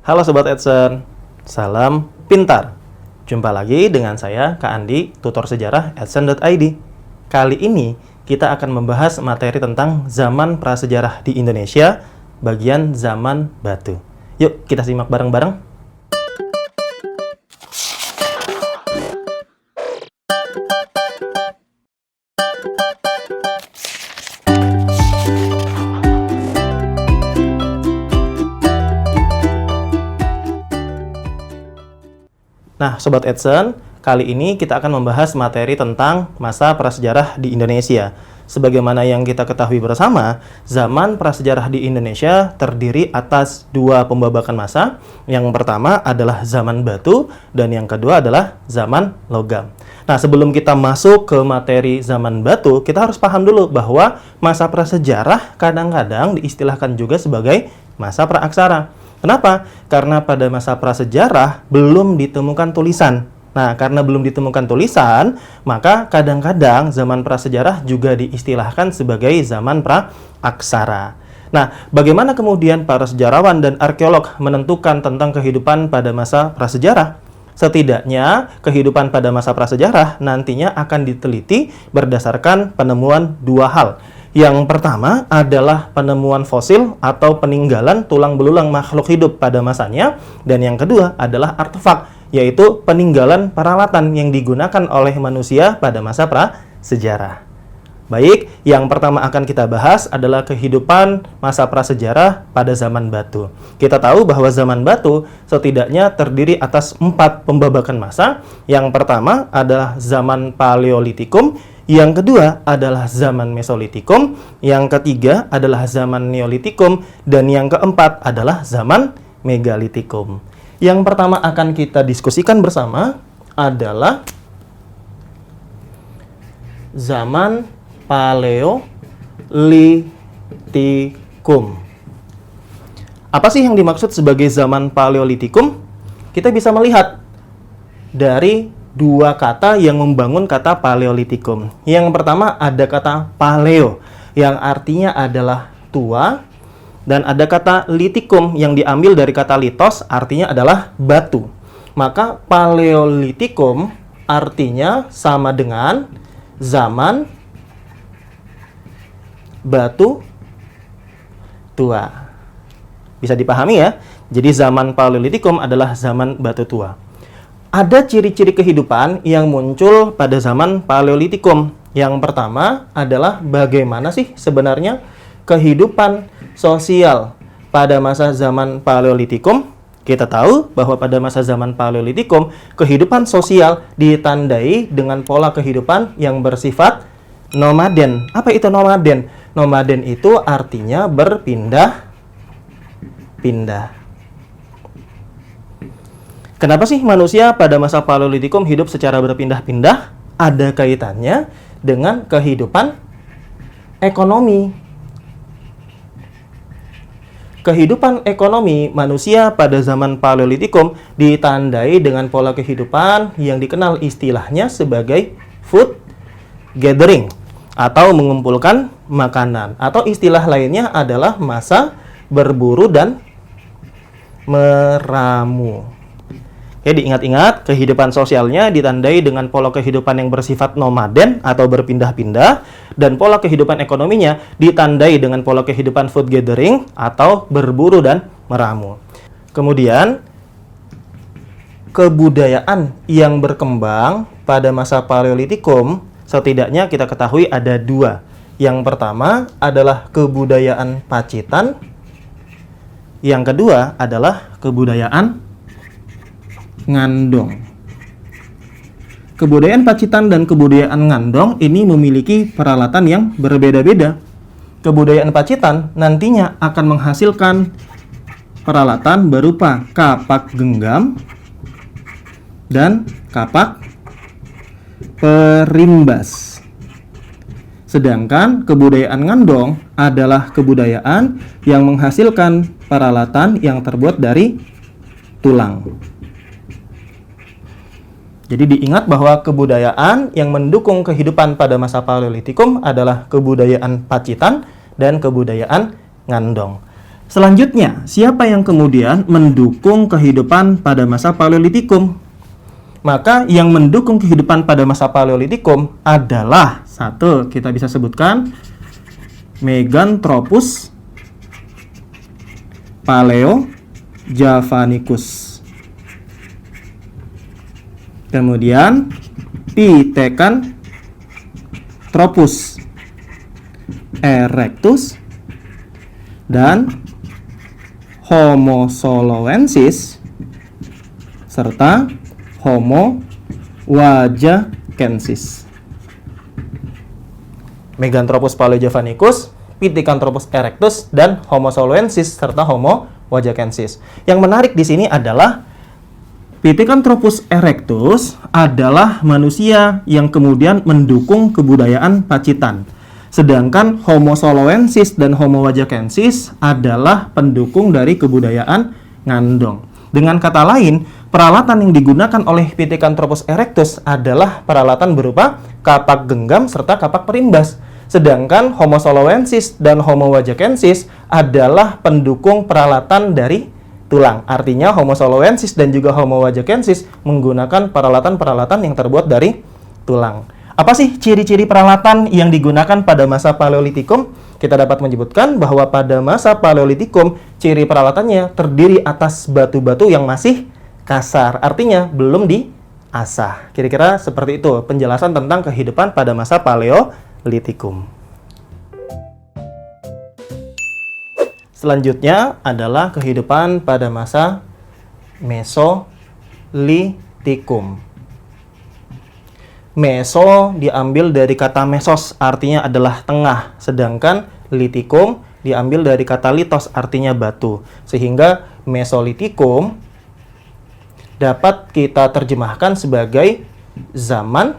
Halo Sobat Edson, salam pintar. Jumpa lagi dengan saya, Kak Andi, tutor sejarah edson.id. Kali ini kita akan membahas materi tentang zaman prasejarah di Indonesia, bagian zaman batu. Yuk kita simak bareng-bareng. Nah, Sobat Edson, kali ini kita akan membahas materi tentang masa prasejarah di Indonesia. Sebagaimana yang kita ketahui bersama, zaman prasejarah di Indonesia terdiri atas dua pembabakan masa. Yang pertama adalah zaman batu, dan yang kedua adalah zaman logam. Nah, sebelum kita masuk ke materi zaman batu, kita harus paham dulu bahwa masa prasejarah kadang-kadang diistilahkan juga sebagai masa praaksara. Kenapa? Karena pada masa prasejarah belum ditemukan tulisan. Nah, karena belum ditemukan tulisan, maka kadang-kadang zaman prasejarah juga diistilahkan sebagai zaman praaksara. Nah, bagaimana kemudian para sejarawan dan arkeolog menentukan tentang kehidupan pada masa prasejarah? Setidaknya, kehidupan pada masa prasejarah nantinya akan diteliti berdasarkan penemuan dua hal. Yang pertama adalah penemuan fosil atau peninggalan tulang belulang makhluk hidup pada masanya. Dan yang kedua adalah artefak, yaitu peninggalan peralatan yang digunakan oleh manusia pada masa prasejarah. Baik, yang pertama akan kita bahas adalah kehidupan masa prasejarah pada zaman batu. Kita tahu bahwa zaman batu setidaknya terdiri atas 4 pembabakan masa. Yang pertama adalah zaman Paleolitikum, yang kedua adalah zaman Mesolitikum, yang ketiga adalah zaman Neolitikum, dan yang keempat adalah zaman Megalitikum. Yang pertama akan kita diskusikan bersama adalah zaman Paleolitikum. Apa sih yang dimaksud sebagai zaman Paleolitikum? Kita bisa melihat dari dua kata yang membangun kata Paleolitikum. Yang pertama ada kata paleo, yang artinya adalah tua, dan ada kata litikum yang diambil dari kata litos, artinya adalah batu. Maka Paleolitikum artinya sama dengan zaman batu tua. Bisa dipahami ya? Jadi zaman Paleolitikum adalah zaman batu tua. Ada ciri-ciri kehidupan yang muncul pada zaman Paleolitikum. Yang pertama adalah bagaimana sih sebenarnya kehidupan sosial pada masa zaman Paleolitikum. Kita tahu bahwa pada masa zaman Paleolitikum, kehidupan sosial ditandai dengan pola kehidupan yang bersifat nomaden. Apa itu nomaden? Nomaden itu artinya berpindah-pindah. Kenapa sih manusia pada masa Paleolitikum hidup secara berpindah-pindah? Ada kaitannya dengan kehidupan ekonomi. Kehidupan ekonomi manusia pada zaman Paleolitikum ditandai dengan pola kehidupan yang dikenal istilahnya sebagai food gathering atau mengumpulkan makanan, atau istilah lainnya adalah masa berburu dan meramu. Oke, diingat-ingat, kehidupan sosialnya ditandai dengan pola kehidupan yang bersifat nomaden atau berpindah-pindah, dan pola kehidupan ekonominya ditandai dengan pola kehidupan food gathering atau berburu dan meramu. Kemudian, kebudayaan yang berkembang pada masa Paleolitikum setidaknya kita ketahui ada dua. Yang pertama adalah kebudayaan Pacitan, yang kedua adalah kebudayaan Ngandong. Kebudayaan Pacitan dan kebudayaan Ngandong ini memiliki peralatan yang berbeda-beda. Kebudayaan Pacitan nantinya akan menghasilkan peralatan berupa kapak genggam dan kapak perimbas. Sedangkan kebudayaan Ngandong adalah kebudayaan yang menghasilkan peralatan yang terbuat dari tulang. Jadi diingat bahwa kebudayaan yang mendukung kehidupan pada masa Paleolitikum adalah kebudayaan Pacitan dan kebudayaan Ngandong. Selanjutnya, siapa yang kemudian mendukung kehidupan pada masa Paleolitikum? Maka yang mendukung kehidupan pada masa Paleolitikum adalah satu, kita bisa sebutkan Meganthropus paleojavanicus. Kemudian Pithecanthropus erectus dan Homo soloensis serta Homo wajakensis. Meganthropus paleojavanicus, Pithecanthropus erectus, dan Homo soloensis serta Homo wajakensis. Yang menarik di sini adalah Pithecanthropus erectus adalah manusia yang kemudian mendukung kebudayaan Pacitan. Sedangkan Homo soloensis dan Homo wajakensis adalah pendukung dari kebudayaan Ngandong. Dengan kata lain, peralatan yang digunakan oleh Pithecanthropus erectus adalah peralatan berupa kapak genggam serta kapak perimbas. Sedangkan Homo soloensis dan Homo wajakensis adalah pendukung peralatan dari tulang. Artinya Homo soloensis dan juga Homo wajakensis menggunakan peralatan-peralatan yang terbuat dari tulang. Apa sih ciri-ciri peralatan yang digunakan pada masa Paleolitikum? Kita dapat menyebutkan bahwa pada masa Paleolitikum, ciri peralatannya terdiri atas batu-batu yang masih kasar. Artinya belum diasah. Kira-kira seperti itu penjelasan tentang kehidupan pada masa Paleolitikum. Selanjutnya adalah kehidupan pada masa Mesolitikum. Meso diambil dari kata mesos, artinya adalah tengah. Sedangkan litikum diambil dari kata litos, artinya batu. Sehingga Mesolitikum dapat kita terjemahkan sebagai zaman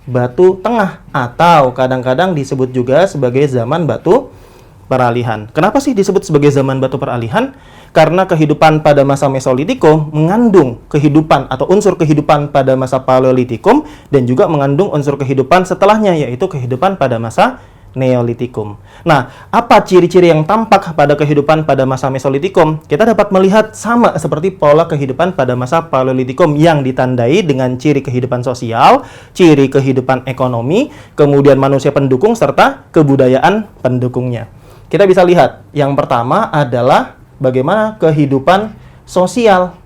batu tengah. Atau kadang-kadang disebut juga sebagai zaman batu peralihan. Kenapa sih disebut sebagai zaman batu peralihan? Karena kehidupan pada masa Mesolitikum mengandung kehidupan atau unsur kehidupan pada masa Paleolitikum dan juga mengandung unsur kehidupan setelahnya, yaitu kehidupan pada masa Neolitikum. Nah, apa ciri-ciri yang tampak pada kehidupan pada masa Mesolitikum? Kita dapat melihat sama seperti pola kehidupan pada masa Paleolitikum yang ditandai dengan ciri kehidupan sosial, ciri kehidupan ekonomi, kemudian manusia pendukung, serta kebudayaan pendukungnya. Kita bisa lihat, yang pertama adalah bagaimana kehidupan sosial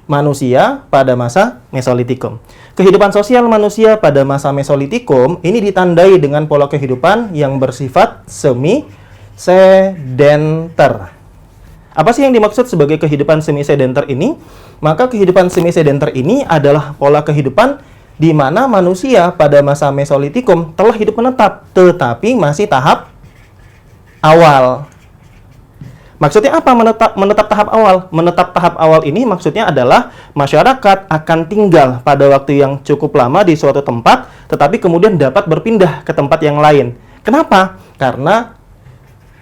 manusia pada masa Mesolitikum. Kehidupan sosial manusia pada masa Mesolitikum ini ditandai dengan pola kehidupan yang bersifat semi-sedenter. Apa sih yang dimaksud sebagai kehidupan semi-sedenter ini? Maka kehidupan semi-sedenter ini adalah pola kehidupan di mana manusia pada masa Mesolitikum telah hidup menetap, tetapi masih tahap awal. Maksudnya apa menetap tahap awal? Menetap tahap awal ini maksudnya adalah masyarakat akan tinggal pada waktu yang cukup lama di suatu tempat, tetapi kemudian dapat berpindah ke tempat yang lain. Kenapa? Karena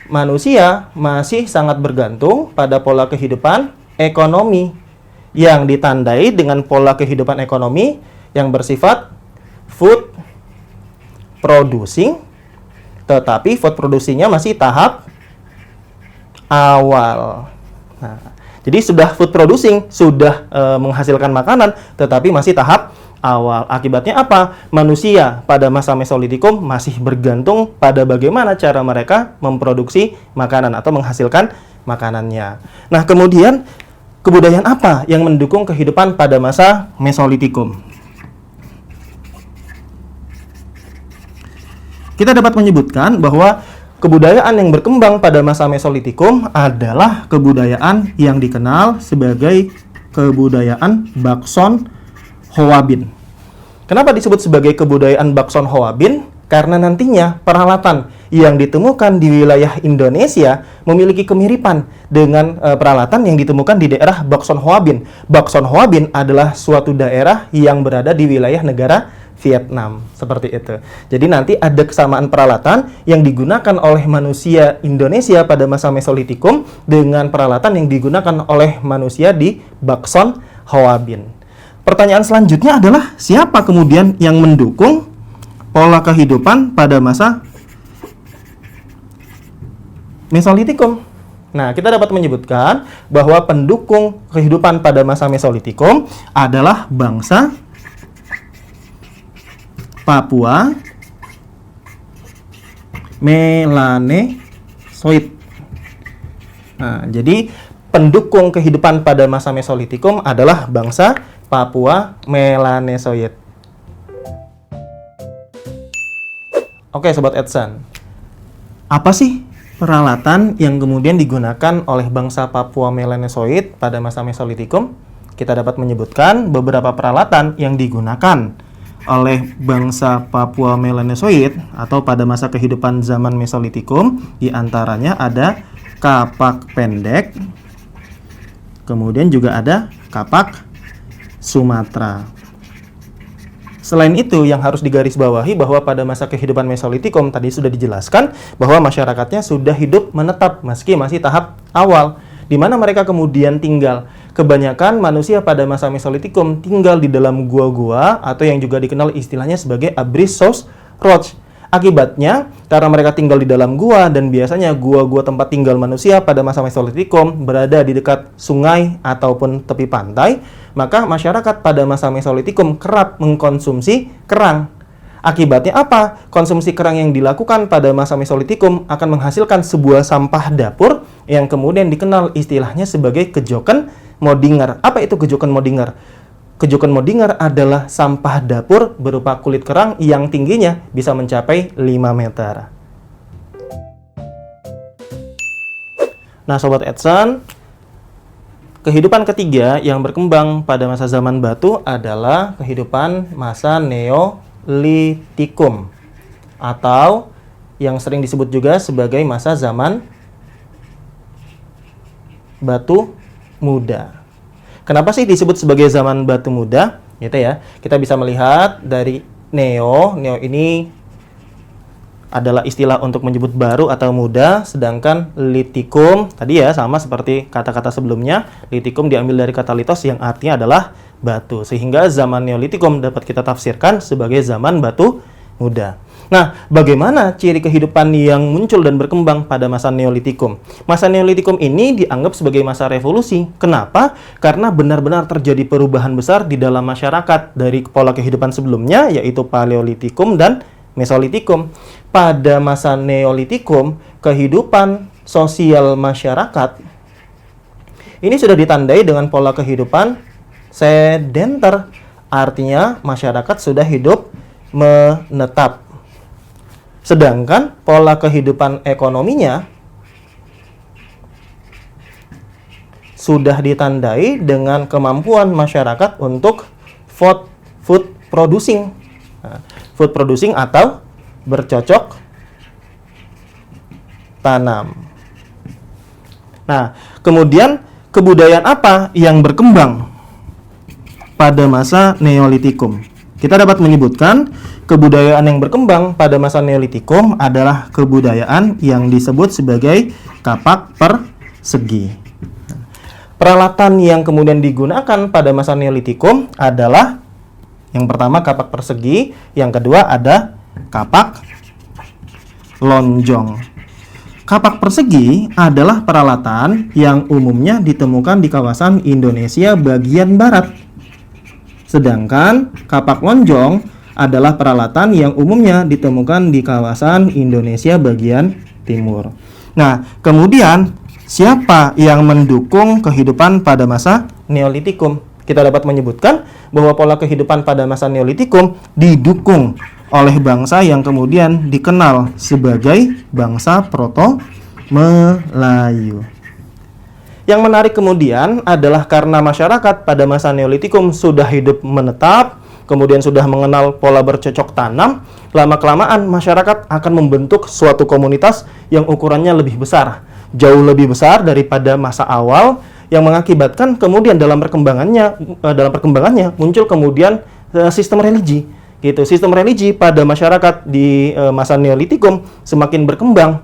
manusia masih sangat bergantung pada pola kehidupan ekonomi yang ditandai dengan pola kehidupan ekonomi yang bersifat food producing, tetapi food producingnya masih tahap awal. Nah, jadi sudah food producing, sudah menghasilkan makanan, tetapi masih tahap awal. Akibatnya apa? Manusia pada masa Mesolitikum masih bergantung pada bagaimana cara mereka memproduksi makanan atau menghasilkan makanannya. Nah, kemudian kebudayaan apa yang mendukung kehidupan pada masa Mesolitikum? Kita dapat menyebutkan bahwa kebudayaan yang berkembang pada masa Mesolitikum adalah kebudayaan yang dikenal sebagai kebudayaan Bakson Hoabin. Kenapa disebut sebagai kebudayaan Bakson Hoabin? Karena nantinya peralatan yang ditemukan di wilayah Indonesia memiliki kemiripan dengan peralatan yang ditemukan di daerah Bakson Hoabin. Bakson Hoabin adalah suatu daerah yang berada di wilayah negara Vietnam, seperti itu. Jadi nanti ada kesamaan peralatan yang digunakan oleh manusia Indonesia pada masa Mesolitikum dengan peralatan yang digunakan oleh manusia di Bakson Hoabin. Pertanyaan selanjutnya adalah siapa kemudian yang mendukung pola kehidupan pada masa Mesolitikum. Nah, kita dapat menyebutkan bahwa pendukung kehidupan pada masa Mesolitikum adalah bangsa Papua Melanesoid. Nah, jadi pendukung kehidupan pada masa Mesolitikum adalah bangsa Papua Melanesoid. Oke, Sobat Edson. Apa sih peralatan yang kemudian digunakan oleh bangsa Papua Melanesoid pada masa Mesolitikum? Kita dapat menyebutkan beberapa peralatan yang digunakan oleh bangsa Papua Melanesoid atau pada masa kehidupan zaman Mesolitikum. Di antaranya ada kapak pendek, kemudian juga ada kapak Sumatera. Selain itu, yang harus digarisbawahi bahwa pada masa kehidupan Mesolitikum tadi sudah dijelaskan bahwa masyarakatnya sudah hidup menetap meski masih tahap awal, di mana mereka kemudian tinggal. Kebanyakan manusia pada masa Mesolitikum tinggal di dalam gua-gua atau yang juga dikenal istilahnya sebagai Abruzos Roch. Akibatnya, karena mereka tinggal di dalam gua dan biasanya gua-gua tempat tinggal manusia pada masa Mesolitikum berada di dekat sungai ataupun tepi pantai, maka masyarakat pada masa Mesolitikum kerap mengkonsumsi kerang. Akibatnya apa? Konsumsi kerang yang dilakukan pada masa Mesolitikum akan menghasilkan sebuah sampah dapur yang kemudian dikenal istilahnya sebagai kejoken modinger. Apa itu kejoken modinger? Kejoken modinger adalah sampah dapur berupa kulit kerang yang tingginya bisa mencapai 5 meter. Nah, Sobat Edson, kehidupan ketiga yang berkembang pada masa zaman batu adalah kehidupan masa Neolitikum atau yang sering disebut juga sebagai masa zaman batu muda. Kenapa sih disebut sebagai zaman batu muda? Gitu ya. Kita bisa melihat dari neo ini adalah istilah untuk menyebut baru atau muda, sedangkan litikum tadi ya sama seperti kata-kata sebelumnya, litikum diambil dari kata litos yang artinya adalah batu. Sehingga zaman Neolitikum dapat kita tafsirkan sebagai zaman batu muda. Nah, bagaimana ciri kehidupan yang muncul dan berkembang pada masa Neolitikum? Masa Neolitikum ini dianggap sebagai masa revolusi. Kenapa? Karena benar-benar terjadi perubahan besar di dalam masyarakat dari pola kehidupan sebelumnya, yaitu Paleolitikum dan Mesolitikum. Pada masa Neolitikum, kehidupan sosial masyarakat ini sudah ditandai dengan pola kehidupan sedenter. Artinya, masyarakat sudah hidup menetap. Sedangkan pola kehidupan ekonominya sudah ditandai dengan kemampuan masyarakat untuk food producing. Nah, food producing atau bercocok tanam. Nah, kemudian kebudayaan apa yang berkembang pada masa Neolitikum? Kita dapat menyebutkan kebudayaan yang berkembang pada masa Neolitikum adalah kebudayaan yang disebut sebagai kapak persegi. Peralatan yang kemudian digunakan pada masa Neolitikum adalah yang pertama kapak persegi, yang kedua ada kapak lonjong. Kapak persegi adalah peralatan yang umumnya ditemukan di kawasan Indonesia bagian barat. Sedangkan kapak lonjong adalah peralatan yang umumnya ditemukan di kawasan Indonesia bagian timur. Nah, kemudian siapa yang mendukung kehidupan pada masa Neolitikum? Kita dapat menyebutkan bahwa pola kehidupan pada masa Neolitikum didukung oleh bangsa yang kemudian dikenal sebagai bangsa Proto-Melayu. Yang menarik kemudian adalah karena masyarakat pada masa Neolitikum sudah hidup menetap, kemudian sudah mengenal pola bercocok tanam, lama-kelamaan masyarakat akan membentuk suatu komunitas yang ukurannya lebih besar, jauh lebih besar daripada masa awal, yang mengakibatkan kemudian dalam perkembangannya muncul kemudian sistem religi. Gitu. Sistem religi pada masyarakat di masa Neolitikum semakin berkembang.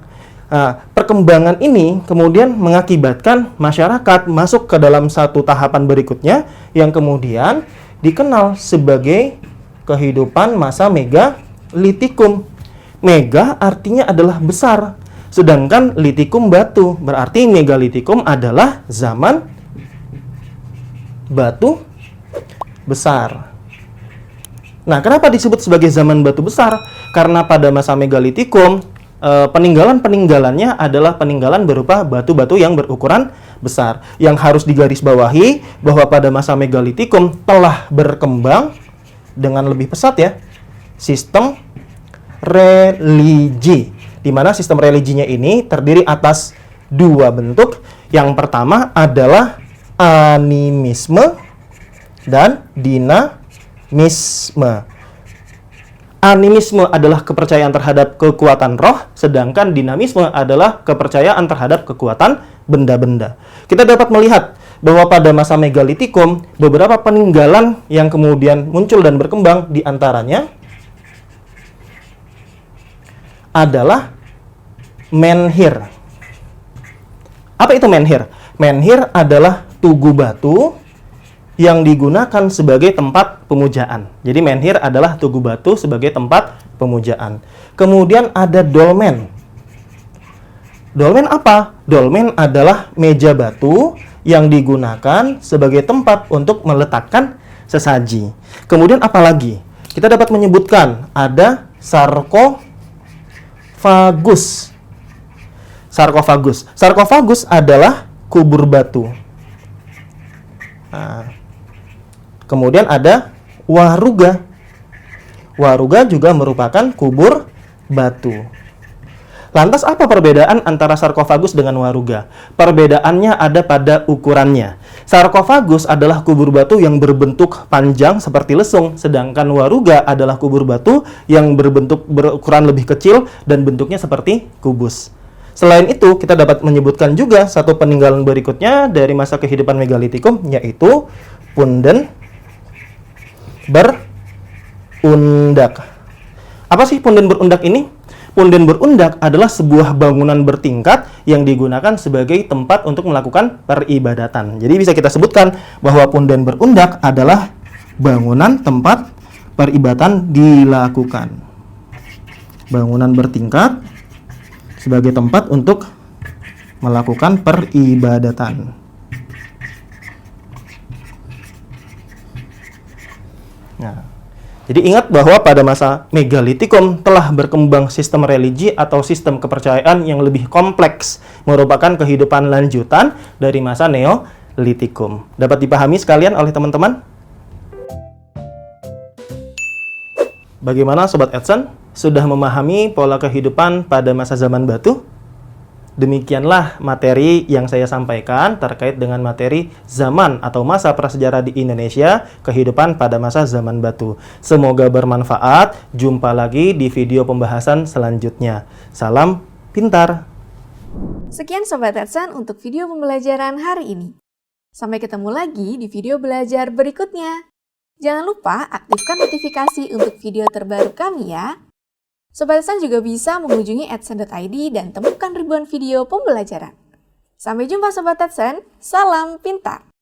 Nah, perkembangan ini kemudian mengakibatkan masyarakat masuk ke dalam satu tahapan berikutnya yang kemudian dikenal sebagai kehidupan masa Megalitikum. Mega artinya adalah besar, Sedangkan litikum batu, berarti megalitikum adalah zaman batu besar. Nah, kenapa disebut sebagai zaman batu besar? Karena pada masa megalitikum, peninggalan-peninggalannya adalah peninggalan berupa batu-batu yang berukuran besar. Yang harus digarisbawahi bahwa pada masa megalitikum telah berkembang dengan lebih pesat ya, sistem religi. Di mana sistem religinya ini terdiri atas dua bentuk. Yang pertama adalah animisme dan dinamisme. Animisme adalah kepercayaan terhadap kekuatan roh, sedangkan dinamisme adalah kepercayaan terhadap kekuatan benda-benda. Kita dapat melihat bahwa pada masa megalitikum, beberapa peninggalan yang kemudian muncul dan berkembang diantaranya adalah menhir. Apa itu menhir? Menhir adalah tugu batu yang digunakan sebagai tempat pemujaan. Jadi menhir adalah tugu batu sebagai tempat pemujaan. Kemudian ada dolmen. Dolmen apa? Dolmen adalah meja batu yang digunakan sebagai tempat untuk meletakkan sesaji. Kemudian apa lagi? Kita dapat menyebutkan ada sarkofagus. Sarkofagus. Sarkofagus adalah kubur batu. Nah, kemudian ada waruga. Waruga juga merupakan kubur batu. Lantas apa perbedaan antara sarkofagus dengan waruga? Perbedaannya ada pada ukurannya. Sarkofagus adalah kubur batu yang berbentuk panjang seperti lesung, sedangkan waruga adalah kubur batu yang berukuran lebih kecil dan bentuknya seperti kubus. Selain itu, kita dapat menyebutkan juga satu peninggalan berikutnya dari masa kehidupan megalitikum, yaitu punden berundak. Apa sih punden berundak ini? Punden berundak adalah sebuah bangunan bertingkat yang digunakan sebagai tempat untuk melakukan peribadatan. Jadi bisa kita sebutkan bahwa punden berundak adalah bangunan tempat peribadatan dilakukan. Bangunan bertingkat sebagai tempat untuk melakukan peribadatan. Nah, jadi ingat bahwa pada masa megalitikum telah berkembang sistem religi atau sistem kepercayaan yang lebih kompleks, merupakan kehidupan lanjutan dari masa neolitikum. Dapat dipahami sekalian oleh teman-teman? Bagaimana Sobat Edson? Sudah memahami pola kehidupan pada masa zaman batu? Demikianlah materi yang saya sampaikan terkait dengan materi zaman atau masa prasejarah di Indonesia, kehidupan pada masa zaman batu. Semoga bermanfaat. Jumpa lagi di video pembahasan selanjutnya. Salam pintar. Sekian Sobat Edson untuk video pembelajaran hari ini. Sampai ketemu lagi di video belajar berikutnya. Jangan lupa aktifkan notifikasi untuk video terbaru kami ya. Sobat Edson juga bisa mengunjungi edson.id dan temukan ribuan video pembelajaran. Sampai jumpa Sobat Edson, salam pintar!